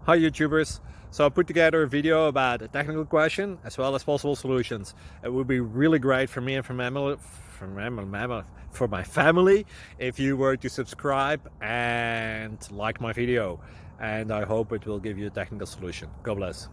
Hi YouTubers! So I put together a video about a technical question as well as possible solutions. It would be really great for me and for my family if you were to subscribe and like my video, and I hope it will give you a technical solution. God bless.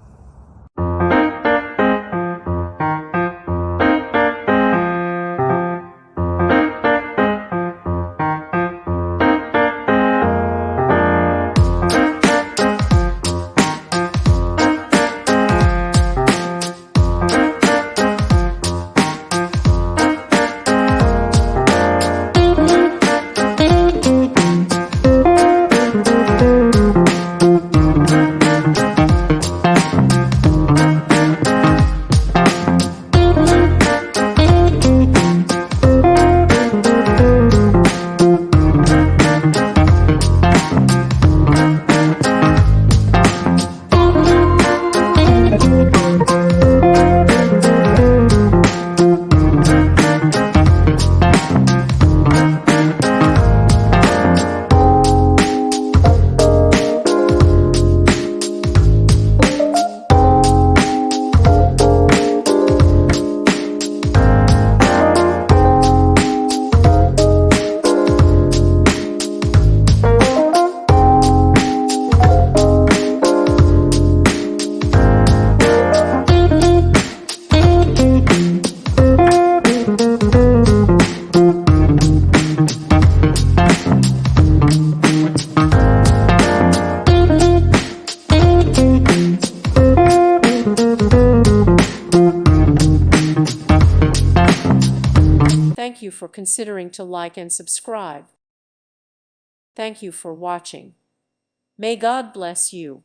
Thank you for considering to like and subscribe. Thank you for watching. May God bless you.